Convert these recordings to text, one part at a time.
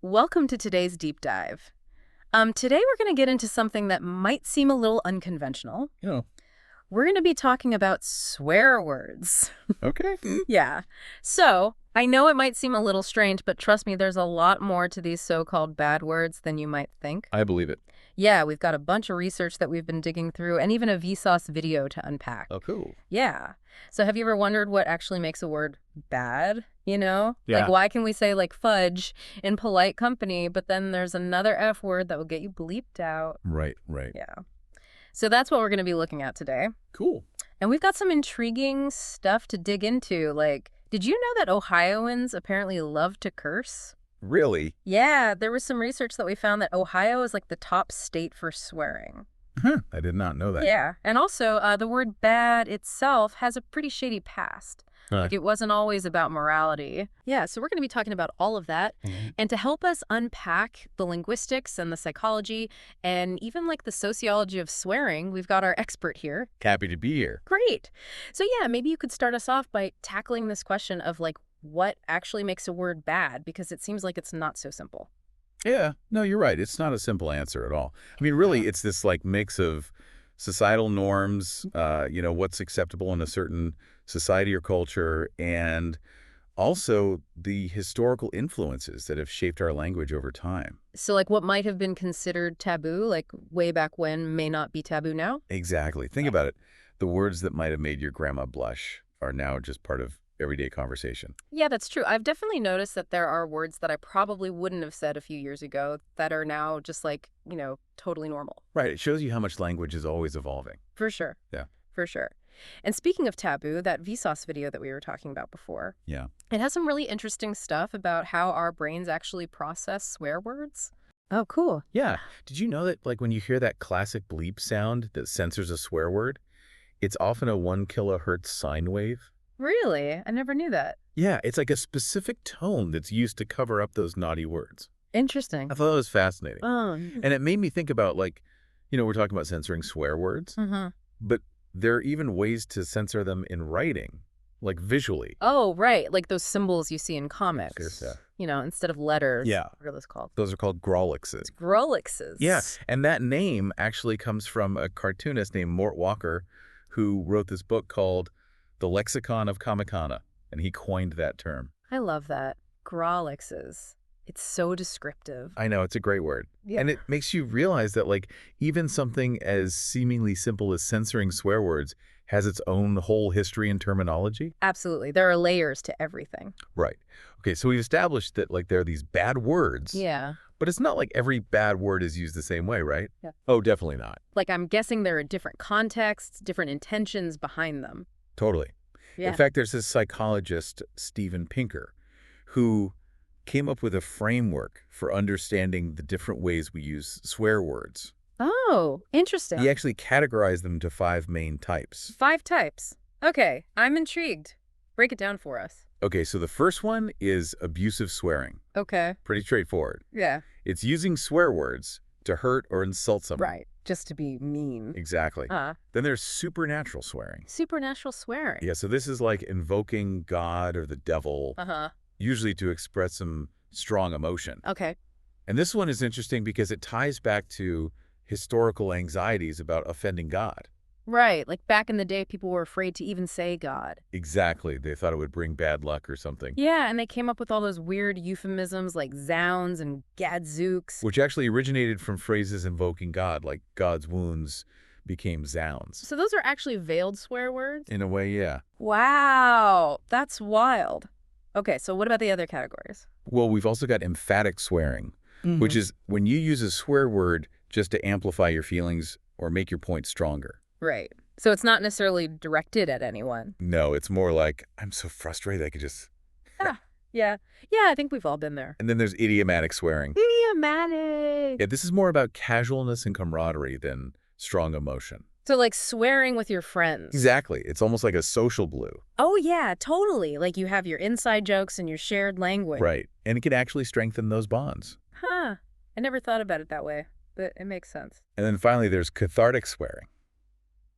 Welcome to today's deep dive. Today we're going to get into something that might seem a little unconventional. You know, We're going to be talking about swear words. okay. Yeah. So, I know it might seem a little strange, but trust me, there's a lot more to these so-called bad words than you might think. I believe it. Yeah, we've got a bunch of research that we've been digging through and even a Vsauce video to unpack. Oh, cool. Yeah. So have you ever wondered what actually makes a word bad? You know? Like, Yeah. why can we say, like, fudge in polite company, but then there's another F word that will get you bleeped out? Right. Yeah. So that's what we're going to be looking at today. Cool. And we've got some intriguing stuff to dig into. Like, did you know that Ohioans apparently love to curse? Really? Yeah, there was some research that we found that Ohio is like the top state for swearing. Huh. I did not know that. Yeah, and also the word bad itself has a pretty shady past. Huh. Like, it wasn't always about morality. Yeah, so we're going to be talking about all of that. And to help us unpack the linguistics and the psychology and even like the sociology of swearing, we've got our expert here. Happy to be here. Great. So yeah, maybe you could start us off by tackling this question of like what actually makes a word bad, because it seems like it's not so simple. Yeah. No, you're right. It's not a simple answer at all. I mean, really, it's this like mix of societal norms, what's acceptable in a certain society or culture, and also the historical influences that have shaped our language over time. So like what might have been considered taboo, like way back when, may not be taboo now? Exactly. Think about it. The words that might have made your grandma blush are now just part of everyday conversation. Yeah, that's true. I've definitely noticed that there are words that I probably wouldn't have said a few years ago that are now just like, totally normal. Right. It shows you how much language is always evolving. For sure. Yeah. For sure. And speaking of taboo, that Vsauce video that we were talking about before, Yeah. it has some really interesting stuff about how our brains actually process swear words. Oh, cool. Yeah. Did you know that, like, when you hear that classic bleep sound that censors a swear word, it's often a 1 kilohertz sine wave? Really? I never knew that. Yeah, it's like a specific tone that's used to cover up those naughty words. Interesting. I thought that was fascinating. Oh. And it made me think about, like, we're talking about censoring swear words, but there are even ways to censor them in writing, like visually. Oh, right. Like those symbols you see in comics. Yeah. Instead of letters. Yeah. What are those called? Those are called grolixes. Grolixes. Yeah, and that name actually comes from a cartoonist named Mort Walker who wrote this book called The Lexicon of Kamikana, and he coined that term. I love that. Grolixes. It's so descriptive. I know, it's a great word. Yeah. And it makes you realize that, like, even something as seemingly simple as censoring swear words has its own whole history and terminology. Absolutely. There are layers to everything. Right. Okay, so we've established that, like, there are these bad words. Yeah. But it's not like every bad word is used the same way, right? Yeah. Oh, definitely not. Like, I'm guessing there are different contexts, different intentions behind them. Totally. Yeah. In fact, there's this psychologist, Steven Pinker, who came up with a framework for understanding the different ways we use swear words. Oh, interesting. He actually categorized them to 5 main types. 5 types. Okay, I'm intrigued. Break it down for us. Okay, so the first one is abusive swearing. Okay. Pretty straightforward. Yeah. It's using swear words to hurt or insult someone. Right. Just to be mean. Exactly. Then there's supernatural swearing. Supernatural swearing. Yeah, so this is like invoking God or the devil, usually to express some strong emotion. Okay. And this one is interesting because it ties back to historical anxieties about offending God. Right. Like back in the day, people were afraid to even say God. Exactly. They thought it would bring bad luck or something. Yeah, and they came up with all those weird euphemisms like zounds and gadzooks. Which actually originated from phrases invoking God, like God's wounds became zounds. So those are actually veiled swear words? In a way, yeah. Wow. That's wild. Okay, so what about the other categories? Well, we've also got emphatic swearing, which is when you use a swear word just to amplify your feelings or make your point stronger. Right. So it's not necessarily directed at anyone. No, it's more like, I'm so frustrated I could just... Yeah. Yeah, I think we've all been there. And then there's idiomatic swearing. Idiomatic. Yeah, this is more about casualness and camaraderie than strong emotion. So like swearing with your friends. Exactly. It's almost like a social glue. Oh, yeah, totally. Like you have your inside jokes and your shared language. Right. And it can actually strengthen those bonds. Huh. I never thought about it that way, but it makes sense. And then finally, there's cathartic swearing.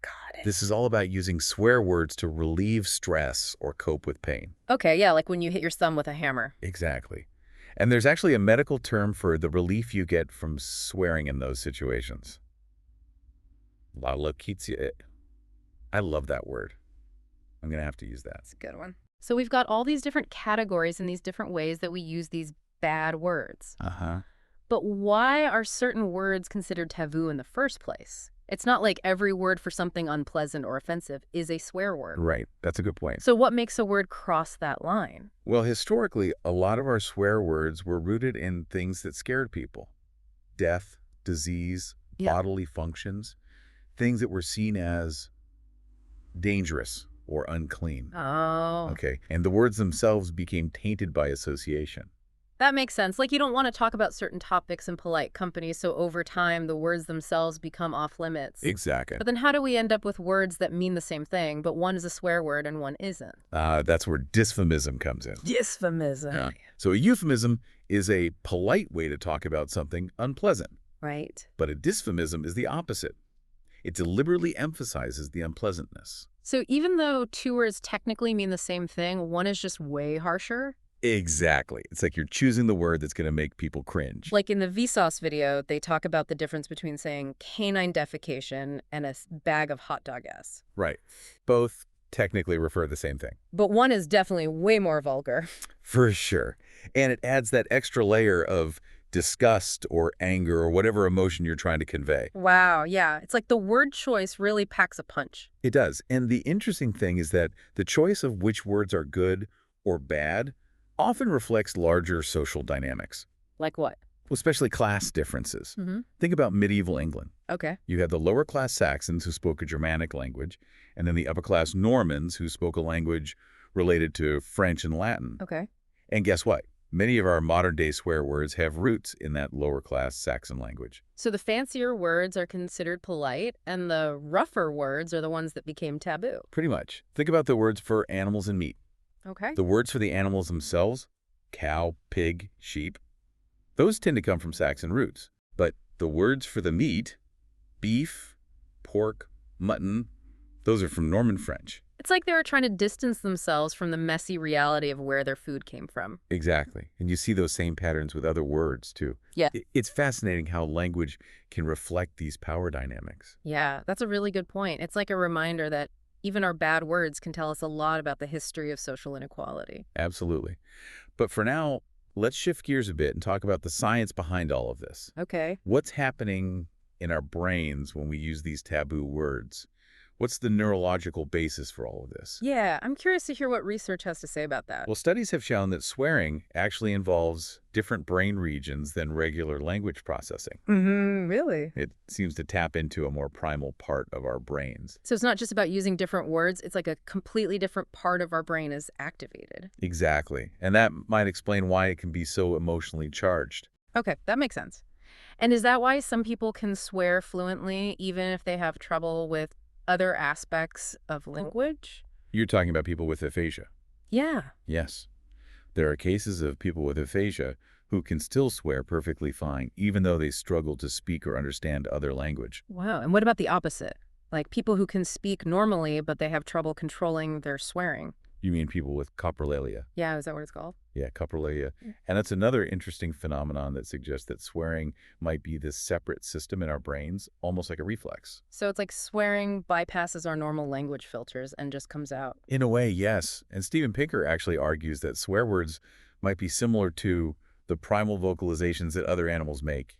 Got it. This is all about using swear words to relieve stress or cope with pain. Okay, yeah, like when you hit your thumb with a hammer. Exactly. And there's actually a medical term for the relief you get from swearing in those situations. Lalokitsia. I love that word. I'm going to have to use that. That's a good one. So we've got all these different categories and these different ways that we use these bad words. Uh-huh. But why are certain words considered taboo in the first place? It's not like every word for something unpleasant or offensive is a swear word. Right. That's a good point. So what makes a word cross that line? Well, historically, a lot of our swear words were rooted in things that scared people. Death, disease, bodily functions, things that were seen as dangerous or unclean. Oh. Okay. And the words themselves became tainted by association. That makes sense. Like, you don't want to talk about certain topics in polite company, so over time the words themselves become off limits. Exactly. But then how do we end up with words that mean the same thing, but one is a swear word and one isn't? That's where dysphemism comes in. Dysphemism. Yeah. So a euphemism is a polite way to talk about something unpleasant. Right. But a dysphemism is the opposite. It deliberately emphasizes the unpleasantness. So even though two words technically mean the same thing, one is just way harsher? Exactly. It's like you're choosing the word that's going to make people cringe. Like in the Vsauce video, they talk about the difference between saying canine defecation and a bag of hot dog ass. Right. Both technically refer to the same thing. But one is definitely way more vulgar. For sure. And it adds that extra layer of disgust or anger or whatever emotion you're trying to convey. Wow, yeah. It's like the word choice really packs a punch. It does. And the interesting thing is that the choice of which words are good or bad often reflects larger social dynamics. Like what? Well, especially class differences. Mm-hmm. Think about medieval England. Okay. You had the lower-class Saxons who spoke a Germanic language, and then the upper-class Normans who spoke a language related to French and Latin. Okay. And guess what? Many of our modern-day swear words have roots in that lower-class Saxon language. So the fancier words are considered polite, and the rougher words are the ones that became taboo. Pretty much. Think about the words for animals and meat. Okay. The words for the animals themselves, cow, pig, sheep, those tend to come from Saxon roots. But the words for the meat, beef, pork, mutton, those are from Norman French. It's like they were trying to distance themselves from the messy reality of where their food came from. Exactly. And you see those same patterns with other words, too. Yeah. It's fascinating how language can reflect these power dynamics. Yeah, that's a really good point. It's like a reminder that even our bad words can tell us a lot about the history of social inequality. Absolutely. But for now, let's shift gears a bit and talk about the science behind all of this. Okay. What's happening in our brains when we use these taboo words? What's the neurological basis for all of this? Yeah, I'm curious to hear what research has to say about that. Well, studies have shown that swearing actually involves different brain regions than regular language processing. Really? It seems to tap into a more primal part of our brains. So it's not just about using different words, it's like a completely different part of our brain is activated. Exactly. And that might explain why it can be so emotionally charged. Okay, that makes sense. And is that why some people can swear fluently even if they have trouble with other aspects of language? You're talking about people with aphasia. Yeah. Yes. There are cases of people with aphasia who can still swear perfectly fine, even though they struggle to speak or understand other language. Wow. And what about the opposite? Like people who can speak normally, but they have trouble controlling their swearing. You mean people with coprolalia? Yeah, is that what it's called? Yeah, coprolalia. And that's another interesting phenomenon that suggests that swearing might be this separate system in our brains, almost like a reflex. So it's like swearing bypasses our normal language filters and just comes out. In a way, yes. And Steven Pinker actually argues that swear words might be similar to the primal vocalizations that other animals make,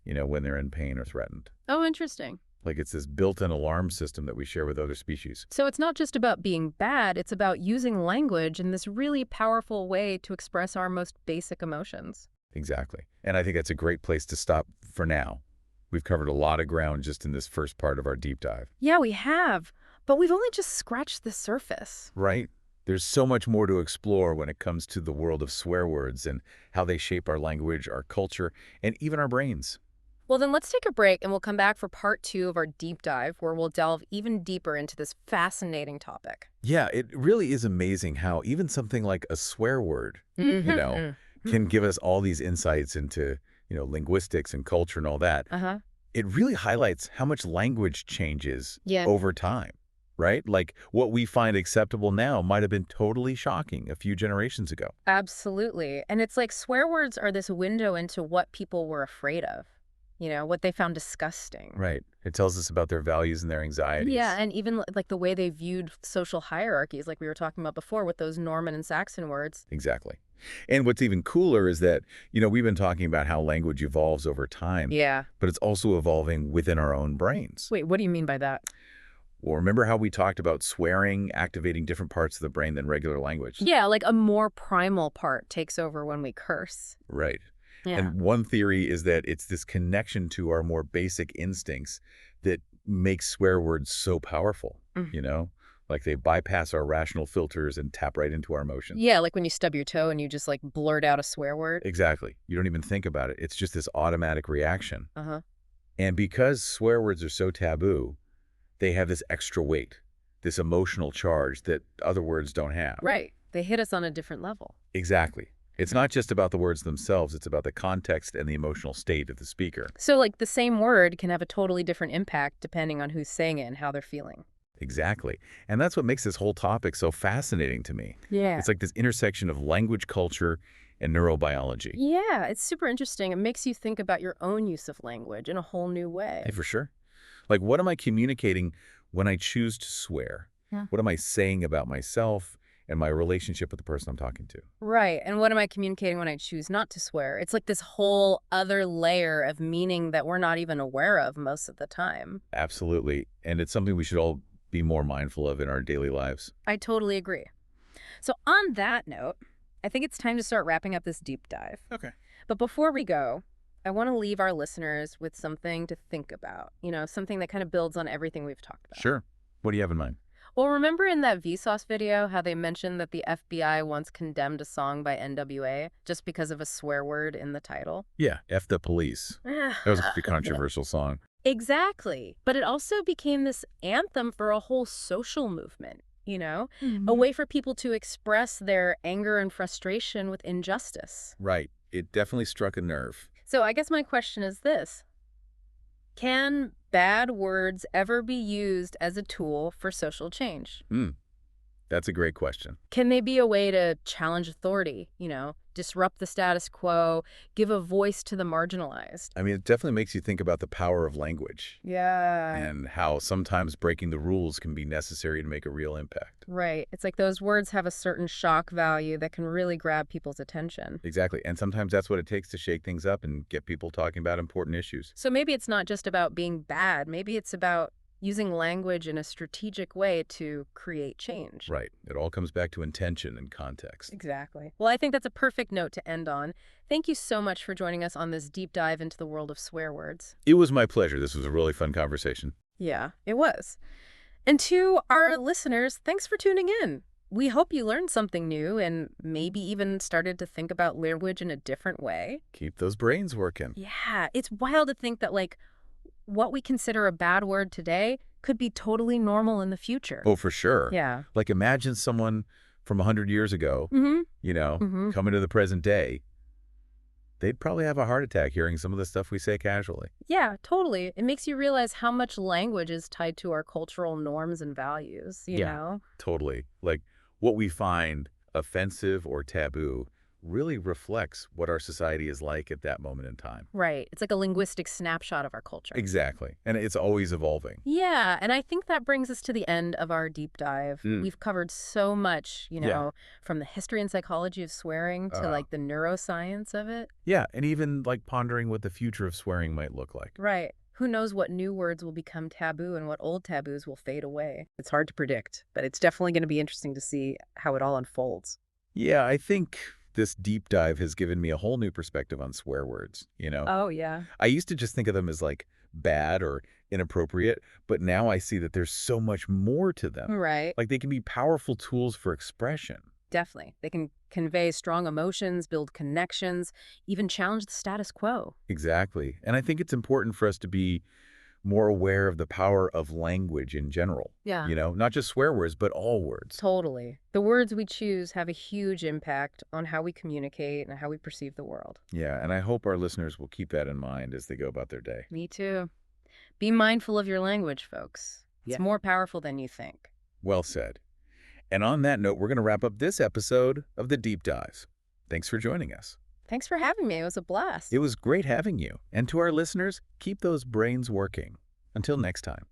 when they're in pain or threatened. Oh, interesting. Like it's this built-in alarm system that we share with other species. So it's not just about being bad, it's about using language in this really powerful way to express our most basic emotions. Exactly. And I think that's a great place to stop for now. We've covered a lot of ground just in this first part of our deep dive. Yeah, we have. But we've only just scratched the surface. Right? There's so much more to explore when it comes to the world of swear words and how they shape our language, our culture, and even our brains. Well, then let's take a break and we'll come back for part 2 of our deep dive where we'll delve even deeper into this fascinating topic. Yeah, it really is amazing how even something like a swear word, can give us all these insights into, linguistics and culture and all that. Uh-huh. It really highlights how much language changes over time. right? Like what we find acceptable now might have been totally shocking a few generations ago. Absolutely. And it's like swear words are this window into what people were afraid of, what they found disgusting. Right. It tells us about their values and their Yeah, anxieties. and even like the way they viewed social hierarchies, like we were talking about before with those Norman and Saxon words. Exactly. And what's even cooler is that, we've been talking about how language evolves over time, Yeah. but it's also evolving within our own brains. Wait, what do you mean by that? Well, remember how we talked about swearing activating different parts of the brain than regular language? Yeah, like a more primal part takes over when we curse. Right. Yeah. And one theory is that it's this connection to our more basic instincts that makes swear words so powerful, Mm. you know? Like they bypass our rational filters and tap right into our emotions. Yeah, like when you stub your toe and you just like blurt out a swear word. Exactly. You don't even think about it. It's just this automatic reaction. Uh-huh. And because swear words are so taboo, they have this extra weight, this emotional charge that other words don't have. Right. They hit us on a different level. Exactly. It's not just about the words themselves, it's about the context and the emotional state of the speaker. So like the same word can have a totally different impact depending on who's saying it and how they're feeling. Exactly. And that's what makes this whole topic so fascinating to me. Yeah. It's like this intersection of language, culture, and neurobiology. Yeah, it's super interesting. It makes you think about your own use of language in a whole new way. Hey, for sure. Like, what am I communicating when I choose to swear? Yeah. What am I saying about myself and my relationship with the person I'm talking to? Right. And what am I communicating when I choose not to swear? It's like this whole other layer of meaning that we're not even aware of most of the time. Absolutely. And it's something we should all be more mindful of in our daily lives. I totally agree. So on that note, I think it's time to start wrapping up this deep dive. Okay. But before we go, I want to leave our listeners with something to think about, something that kind of builds on everything we've talked about. Sure. What do you have in mind? Well, remember in that Vsauce video how they mentioned that the FBI once condemned a song by NWA just because of a swear word in the title? Yeah, F the Police. That was a pretty controversial song. Exactly. But it also became this anthem for a whole social movement, Mhm. a way for people to express their anger and frustration with injustice. Right. It definitely struck a nerve. So I guess my question is this. Can bad words ever be used as a tool for social change? That's a great question. Can they be a way to challenge authority, disrupt the status quo, give a voice to the marginalized? I mean, it definitely makes you think about the power of language Yeah. and how sometimes breaking the rules can be necessary to make a real impact. Right. It's like those words have a certain shock value that can really grab people's attention. Exactly. And sometimes that's what it takes to shake things up and get people talking about important issues. So maybe it's not just about being bad. Maybe it's about using language in a strategic way to create change. Right. It all comes back to intention and context. Exactly. Well, I think that's a perfect note to end on. Thank you so much for joining us on this deep dive into the world of swear words. It was my pleasure. This was a really fun conversation. Yeah, it was. And to our listeners, thanks for tuning in. We hope you learned something new and maybe even started to think about language in a different way. Keep those brains working. Yeah, it's wild to think that, like, what we consider a bad word today could be totally normal in the future. Oh, for sure. Yeah. Like imagine someone from 100 years ago, Mm-hmm. coming to the present day. They'd probably have a heart attack hearing some of the stuff we say casually. Yeah, totally. It makes you realize how much language is tied to our cultural norms and values, you Yeah. know? Totally. Like what we find offensive or taboo really reflects what our society is like at that moment in time. Right. It's like a linguistic snapshot of our culture. Exactly. And it's always evolving. Yeah, and I think that brings us to the end of our deep dive. We've covered so much, Yeah. from the history and psychology of swearing to like the neuroscience of it. Yeah. And even like pondering what the future of swearing might look like. Right. Who knows what new words will become taboo and what old taboos will fade away. It's hard to predict, but it's definitely going to be interesting to see how it all unfolds. Yeah, I think this deep dive has given me a whole new perspective on swear words. Oh, yeah. I used to just think of them as like bad or inappropriate, but now I see that there's so much more to them. Right. Like they can be powerful tools for expression. Definitely. They can convey strong emotions, build connections, even challenge the status quo. Exactly. And I think it's important for us to be more aware of the power of language in general. Yeah. Not just swear words, but all words. Totally. The words we choose have a huge impact on how we communicate and how we perceive the world. Yeah, and I hope our listeners will keep that in mind as they go about their day. Me too. Be mindful of your language, folks. It's Yeah. more powerful than you think. Well said. And on that note, we're going to wrap up this episode of The Deep Dive. Thanks for joining us. Thanks for having me. It was a blast. It was great having you. And to our listeners, keep those brains working. Until next time.